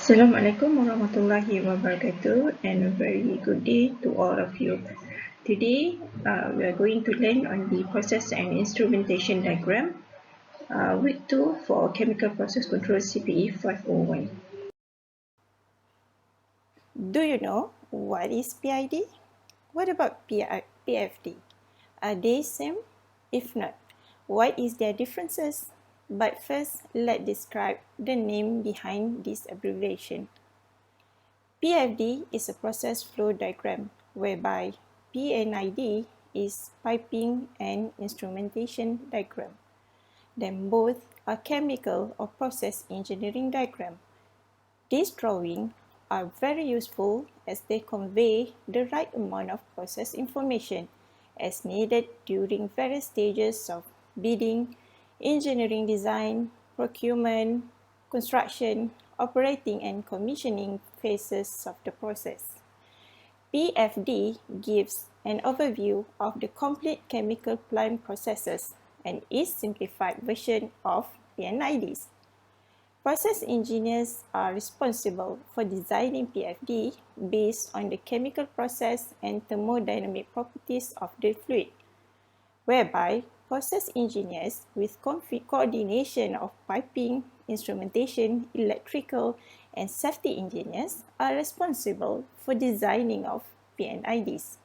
Assalamualaikum warahmatullahi wabarakatuh, and a very good day to all of you. Today, we are going to learn on the process and instrumentation diagram, week 2 for chemical process control CPE501. Do you know what is PID? What about PFD? Are they same? If not, what is their differences? But first, let's describe the name behind this abbreviation. PFD is a process flow diagram whereby PNID is piping and instrumentation diagram. Then both are chemical or process engineering diagram. These drawings are very useful as they convey the right amount of process information as needed during various stages of bidding, engineering design, procurement, construction, operating and commissioning phases of the process. PFD gives an overview of the complete chemical plant processes and is simplified version of PNIDs. Process engineers are responsible for designing PFD based on the chemical process and thermodynamic properties of the fluid, whereby process engineers with coordination of piping, instrumentation, electrical, and safety engineers are responsible for designing of PNIDs.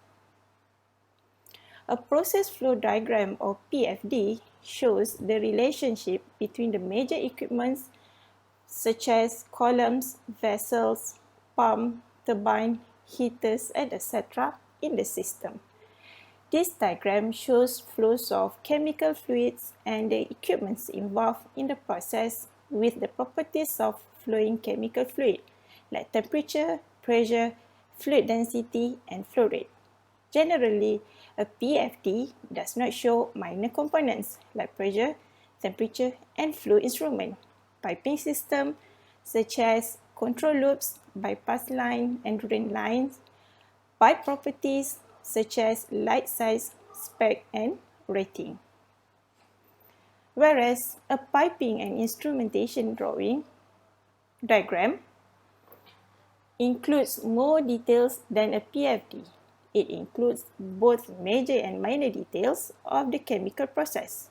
A process flow diagram or PFD shows the relationship between the major equipments such as columns, vessels, pump, turbine, heaters, and etc. in the system. This diagram shows flows of chemical fluids and the equipments involved in the process with the properties of flowing chemical fluid like temperature, pressure, fluid density, and flow rate. Generally, a PFD does not show minor components like pressure, temperature, and flow instrument, piping system such as control loops, bypass line, and drain lines, pipe properties such as light size, spec, and rating. Whereas a piping and instrumentation diagram includes more details than a PFD. It includes both major and minor details of the chemical process.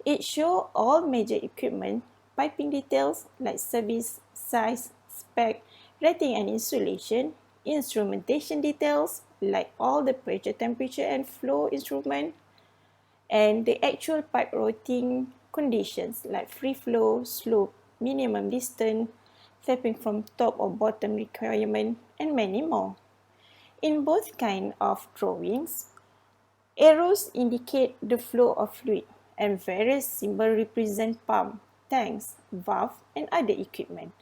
It shows all major equipment, piping details like service, size, spec, rating and insulation, instrumentation details like all the pressure, temperature and flow instrument, and the actual pipe routing conditions like free flow, slope, minimum distance, tapping from top or bottom requirement, and many more. In both kinds of drawings, arrows indicate the flow of fluid and various symbols represent pump, tanks, valve, and other equipment.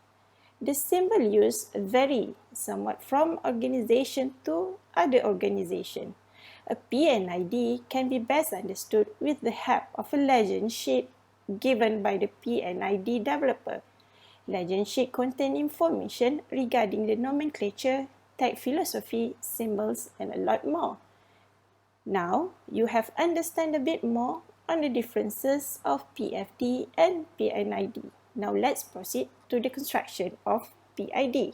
The symbol used vary somewhat from organization to other organization. A PNID can be best understood with the help of a legend sheet given by the PNID developer. Legend sheet contain information regarding the nomenclature, type philosophy, symbols, and a lot more. Now, you have understand a bit more on the differences of PFD and PNID. Now, let's proceed to the construction of PID.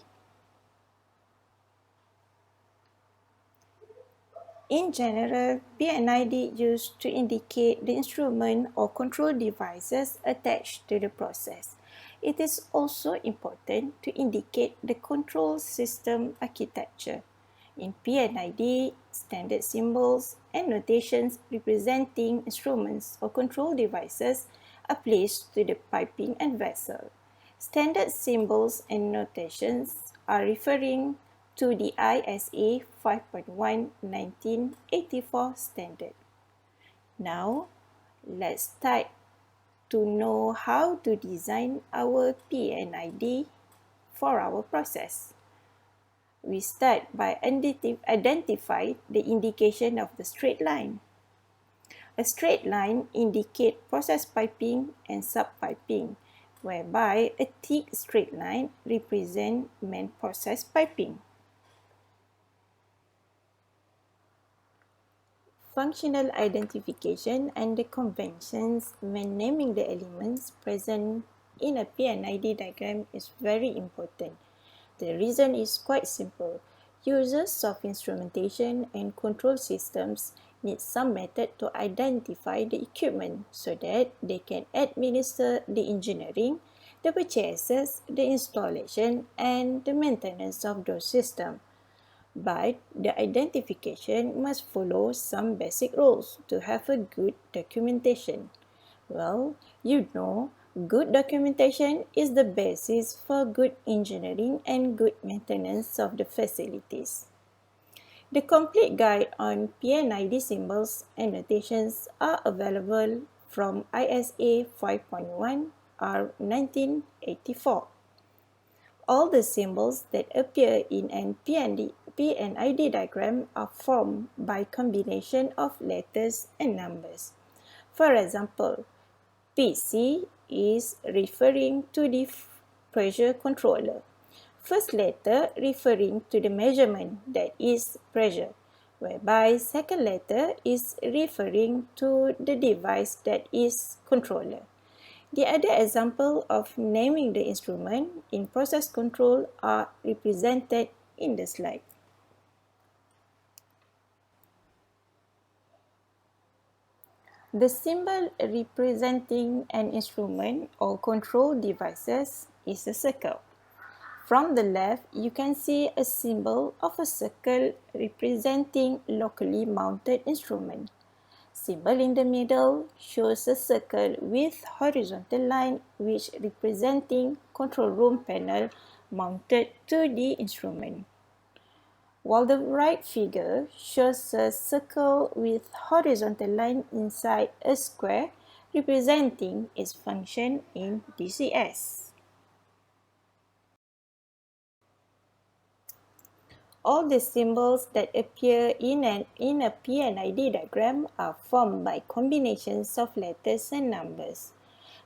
In general, PNID used to indicate the instrument or control devices attached to the process. It is also important to indicate the control system architecture. In PNID, standard symbols and notations representing instruments or control devices are placed to the piping and vessel. Standard symbols and notations are referring to the ISA 501 1984 standard. Now, let's start to know how to design our PNID for our process. We start by identify the indication of the straight line. A straight line indicates process piping and sub-piping, whereby a thick straight line represents main process piping. Functional identification and the conventions when naming the elements present in a PNID diagram is very important. The reason is quite simple. Users of instrumentation and control systems need some method to identify the equipment so that they can administer the engineering, the purchases, the installation, and the maintenance of those systems. But the identification must follow some basic rules to have a good documentation. Well, good documentation is the basis for good engineering and good maintenance of the facilities. The complete guide on PNID symbols and notations are available from ISA 5.1 R 1984. All the symbols that appear in an PNID diagram are formed by combination of letters and numbers. For example, PC is referring to the pressure controller. First letter referring to the measurement, that is pressure, whereby second letter is referring to the device, that is controller. The other example of naming the instrument in process control are represented in the slide. The symbol representing an instrument or control devices is a circle. From the left, you can see a symbol of a circle representing locally mounted instrument. Symbol in the middle shows a circle with horizontal line which representing control room panel mounted to the instrument. While the right figure shows a circle with horizontal line inside a square representing its function in DCS. All the symbols that appear in a PNID diagram are formed by combinations of letters and numbers.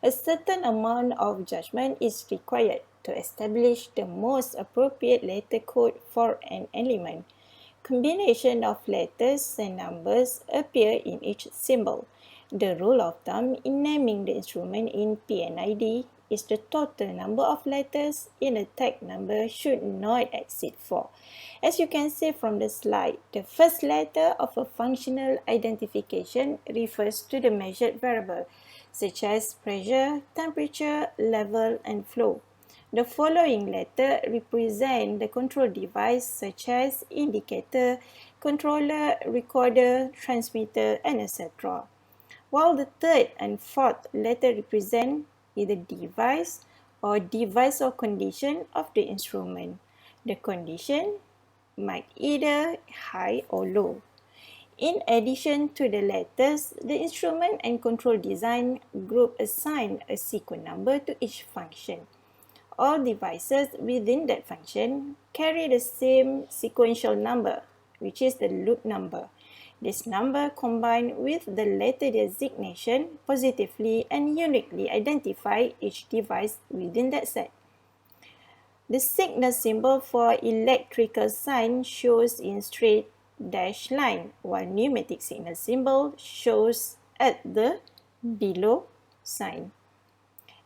A certain amount of judgment is required to establish the most appropriate letter code for an element. Combination of letters and numbers appear in each symbol. The rule of thumb in naming the instrument in PNID is the total number of letters in a tag number should not exceed 4. As you can see from the slide, the first letter of a functional identification refers to the measured variable, such as pressure, temperature, level, and flow. The following letter represent the control device such as indicator, controller, recorder, transmitter, and etc. While the third and fourth letter represent either device or condition of the instrument. The condition might either high or low. In addition to the letters, the instrument and control design group assign a sequence number to each function. All devices within that function carry the same sequential number, which is the loop number. This number combined with the letter designation positively and uniquely identify each device within that set. The signal symbol for electrical sign shows in straight dash line, while pneumatic signal symbol shows at the below sign.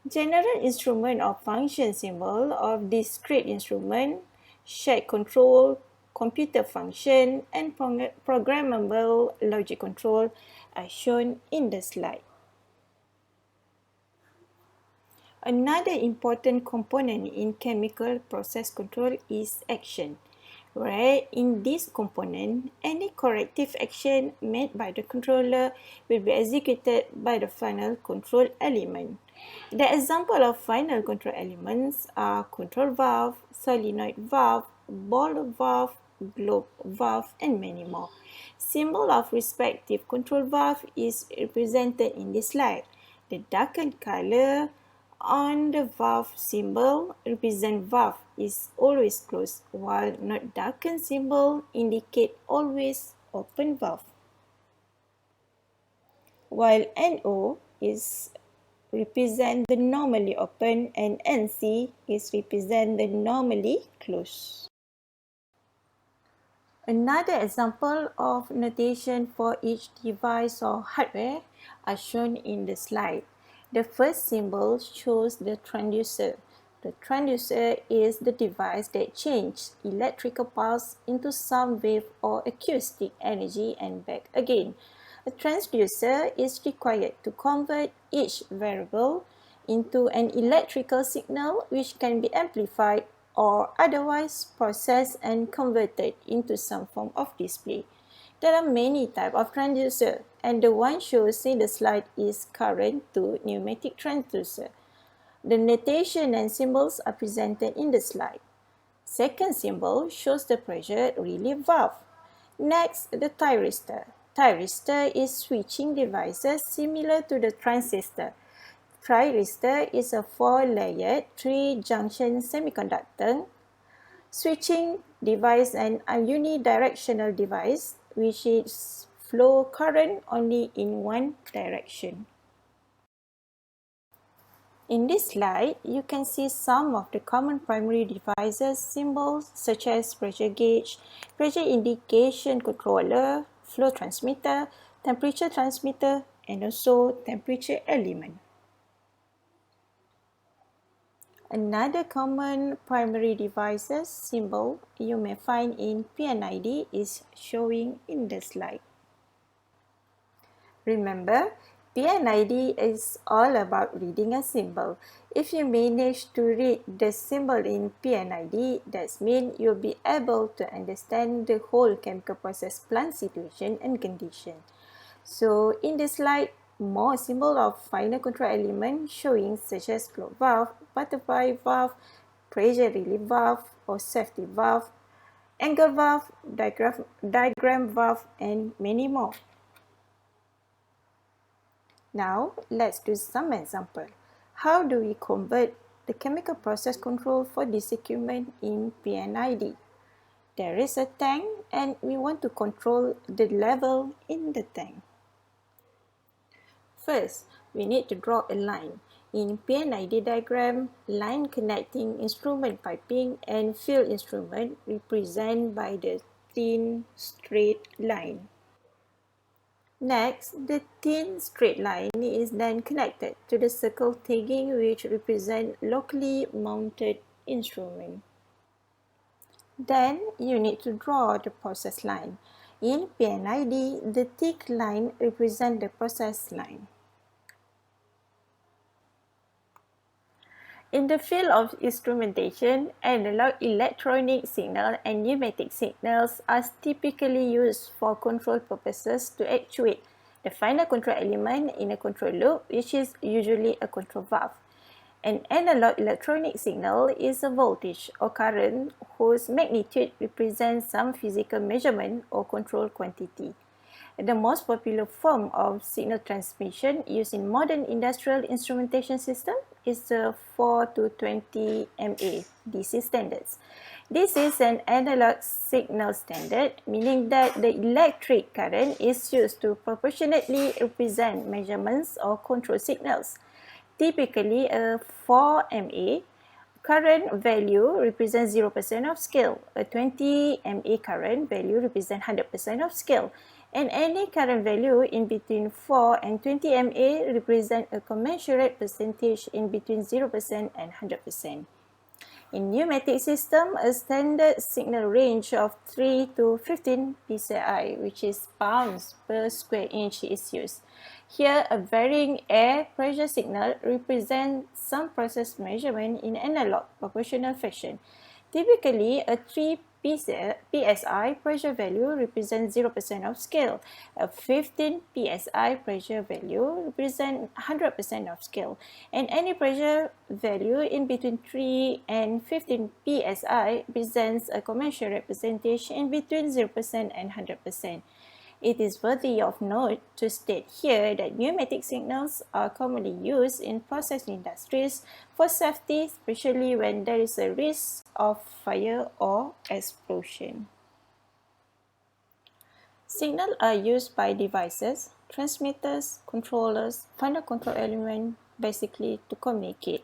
General instrument or function symbol of discrete instrument, shared control, computer function, and programmable logic control are shown in the slide. Another important component in chemical process control is action, where in this component, any corrective action made by the controller will be executed by the final control element. The example of final control elements are control valve, solenoid valve, ball valve, globe valve, and many more. Symbol of respective control valve is represented in this slide. The darkened color on the valve symbol represent valve is always closed, while not darkened symbol indicate always open valve. While NO is represent the normally open and NC is represent the normally closed. Another example of notation for each device or hardware are shown in the slide. The first symbol shows the transducer. The transducer is the device that changes electrical pulse into sound wave or acoustic energy and back again. A transducer is required to convert each variable into an electrical signal which can be amplified or otherwise processed and converted into some form of display. There are many types of transducer, and the one shown in the slide is current to pneumatic transducer. The notation and symbols are presented in the slide. Second symbol shows the pressure relief valve. Next, the thyristor. Thyristor is switching devices similar to the transistor. Thyristor is a 4-layered 3-junction semiconductor switching device and a unidirectional device which is flow current only in one direction. In this slide, you can see some of the common primary devices symbols such as pressure gauge, pressure indication controller, flow transmitter, temperature transmitter, and also temperature element. Another common primary devices symbol you may find in Pnid is showing in the slide. Remember, Pnid is all about reading a symbol. If you manage to read the symbol in Pnid, that means you'll be able to understand the whole chemical process plant situation and condition. So in this slide, more symbol of final control element showing such as flow valve, butterfly valve, pressure relief valve or safety valve, angle valve, diagram valve, and many more. Now, let's do some example. How do we convert the chemical process control for this equipment in Pnid? There is a tank and we want to control the level in the tank. First, we need to draw a line. In Pnid diagram, line connecting instrument piping and field instrument represented by the thin straight line. Next, the thin straight line is then connected to the circle tagging which represent locally mounted instrument. Then you need to draw the process line. In Pnid, the thick line represents the process line. In the field of instrumentation, analog electronic signal and pneumatic signals are typically used for control purposes to actuate the final control element in a control loop, which is usually a control valve. An analog electronic signal is a voltage or current whose magnitude represents some physical measurement or control quantity. The most popular form of signal transmission used in modern industrial instrumentation system is the 4 to 20 mA DC standards. This is an analog signal standard, meaning that the electric current is used to proportionately represent measurements or control signals. Typically, a 4 mA current value represents 0% of scale. A 20 mA current value represents 100% of scale. And any current value in between 4 and 20 mA represents a commensurate percentage in between 0% and 100%. In pneumatic system, a standard signal range of 3 to 15 psi, which is pounds per square inch, is used. Here, a varying air pressure signal represents some process measurement in analog proportional fashion. Typically, a 3 psi pressure value represents 0% of scale. A 15 psi pressure value represents 100% of scale. And any pressure value in between 3 and 15 psi represents a commensurate percentage in between 0% and 100%. It is worthy of note to state here that pneumatic signals are commonly used in process industries for safety, especially when there is a risk of fire or explosion. Signals are used by devices, transmitters, controllers, final control element, basically to communicate.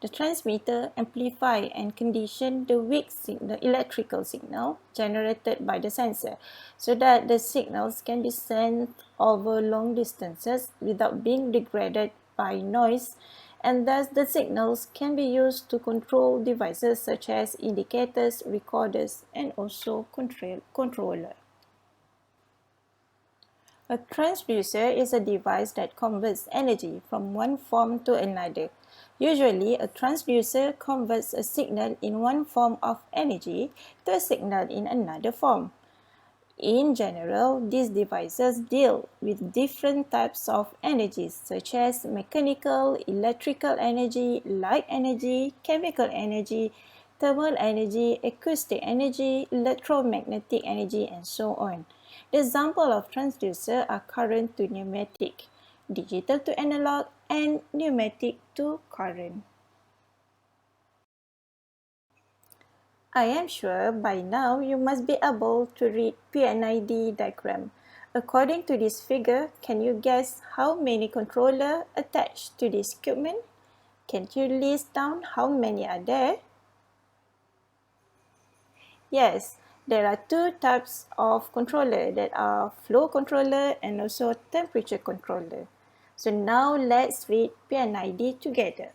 The transmitter amplifies and conditions the weak signal, electrical signal generated by the sensor so that the signals can be sent over long distances without being degraded by noise and thus the signals can be used to control devices such as indicators, recorders, and also controller. A transducer is a device that converts energy from one form to another. Usually, a transducer converts a signal in one form of energy to a signal in another form. In general, these devices deal with different types of energies such as mechanical, electrical energy, light energy, chemical energy, thermal energy, acoustic energy, electromagnetic energy, and so on. The example of transducer are current to pneumatic, digital to analog, and pneumatic to current. I am sure by now you must be able to read Pnid diagram. According to this figure, can you guess how many controllers attached to this equipment? Can you list down how many are there? Yes, there are two types of controller that are flow controller and also temperature controller. So now let's read Pnid together.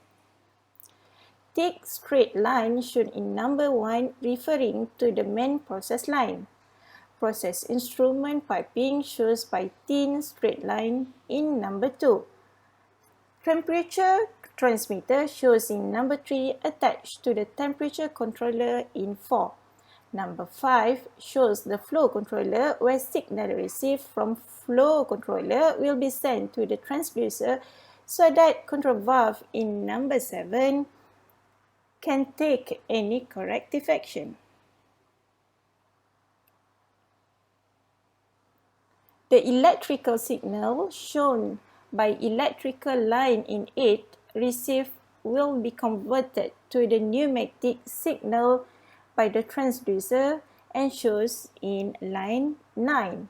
Thick straight line shown in number 1 referring to the main process line. Process instrument piping shows by thin straight line in number 2. Temperature transmitter shows in number 3 attached to the temperature controller in 4. Number 5 shows the flow controller where signal received from flow controller will be sent to the transducer so that control valve in number 7 can take any corrective action. The electrical signal shown by electrical line in 8 received will be converted to the pneumatic signal by the transducer and shows in line 9.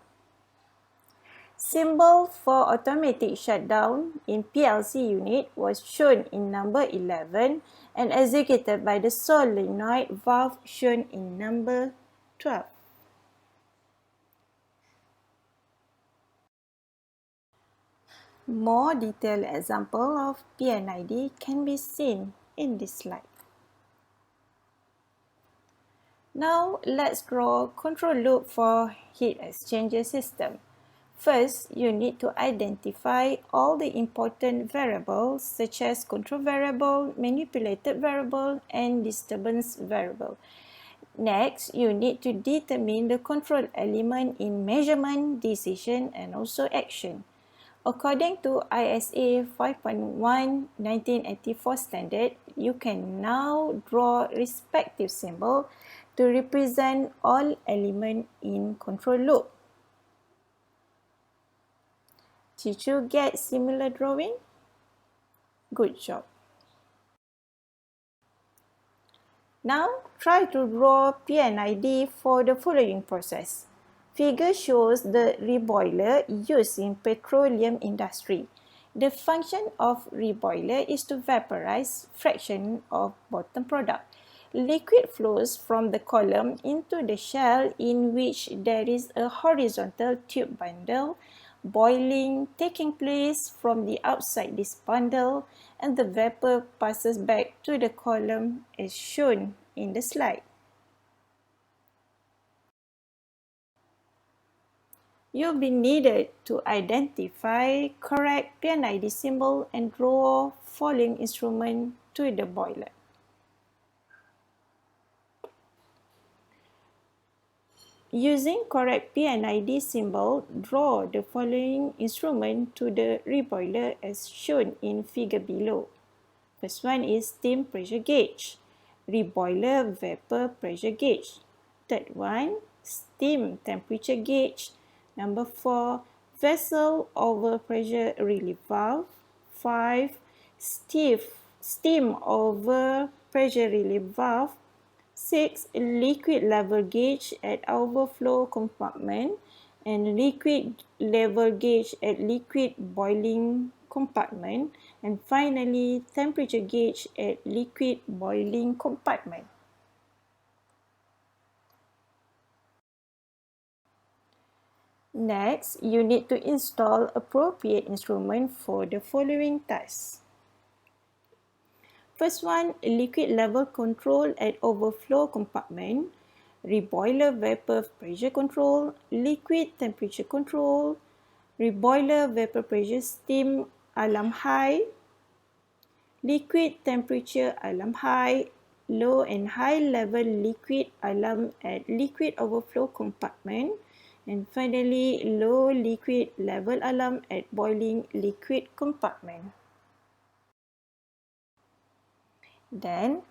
Symbol for automatic shutdown in PLC unit was shown in number 11 and executed by the solenoid valve shown in number 12. More detailed example of Pnid can be seen in this slide. Now let's draw control loop for heat exchanger system. First, you need to identify all the important variables such as control variable, manipulated variable, and disturbance variable. Next, you need to determine the control element in measurement, decision, and also action. According to ISA 501 1984 standard, you can now draw respective symbol to represent all elements in control loop. Did you get similar drawing? Good job. Now, try to draw Pnid for the following process. Figure shows the reboiler used in petroleum industry. The function of reboiler is to vaporize fraction of bottom product. Liquid flows from the column into the shell in which there is a horizontal tube bundle boiling taking place from the outside this bundle, and the vapor passes back to the column as shown in the slide. You'll be needed to identify correct Pnid symbol and draw following instrument to the boiler. Using correct Pnid symbol, draw the following instrument to the reboiler as shown in figure below. First one is steam pressure gauge, reboiler vapor pressure gauge. Third one, steam temperature gauge. Number 4, vessel over pressure relief valve. 5, steam over pressure relief valve. 6, liquid level gauge at overflow compartment, and liquid level gauge at liquid boiling compartment, and finally temperature gauge at liquid boiling compartment. Next, you need to install appropriate instrument for the following tasks. First one, liquid level control at overflow compartment, reboiler vapor pressure control, liquid temperature control, reboiler vapor pressure steam alarm high, liquid temperature alarm high, low and high level liquid alarm at liquid overflow compartment, and finally low liquid level alarm at boiling liquid compartment. Then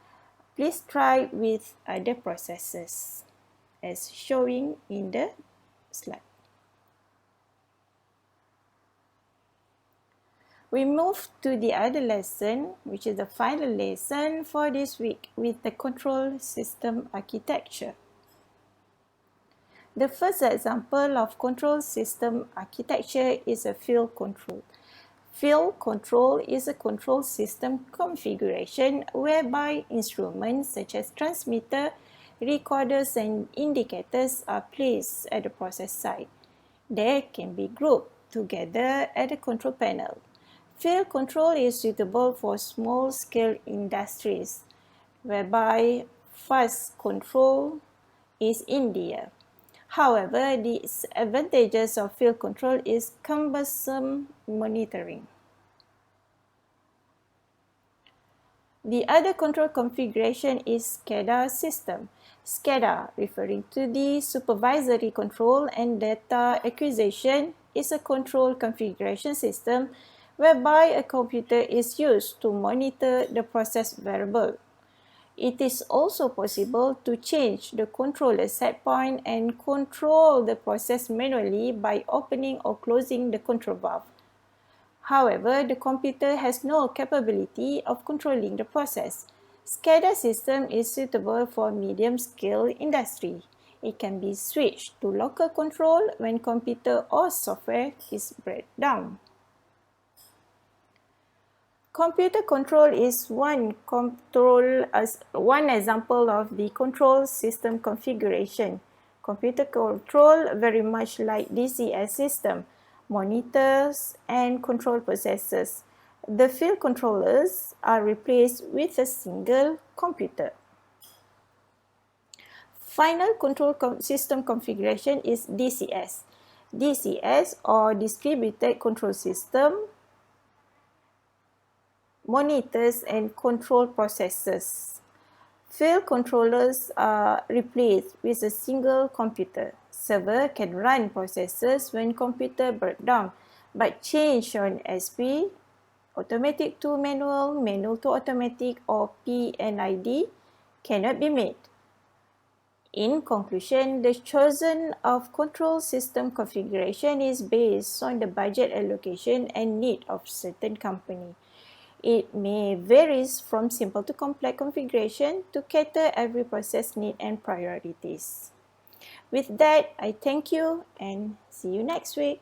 please try with other processes as showing in the slide. We move to the other lesson, which is the final lesson for this week with the control system architecture. The first example of control system architecture is a field control. Field control is a control system configuration whereby instruments such as transmitter, recorders, and indicators are placed at the process site. They can be grouped together at the control panel. Field control is suitable for small-scale industries, whereby fast control is in there. However, the disadvantages of field control is cumbersome monitoring. The other control configuration is Scada System. Scada, referring to the supervisory control and data acquisition, is a control configuration system whereby a computer is used to monitor the process variable. It is also possible to change the controller set point and control the process manually by opening or closing the control valve. However, the computer has no capability of controlling the process. Scada system is suitable for medium-scale industry. It can be switched to local control when computer or software is breakdown. Computer control is one example of the control system configuration. Computer control, very much like DCS system, monitors and control processes. The field controllers are replaced with a single computer. Final control system configuration is DCS. DCS, or Distributed Control System, monitors and control processes. Field controllers are replaced with a single computer. Server can run processes when computer breakdown, but change on SP, automatic to manual, manual to automatic, or PNID cannot be made. In conclusion, the chosen of control system configuration is based on the budget allocation and need of certain company. It may varies from simple to complex configuration to cater every process need and priorities. With that, I thank you and see you next week.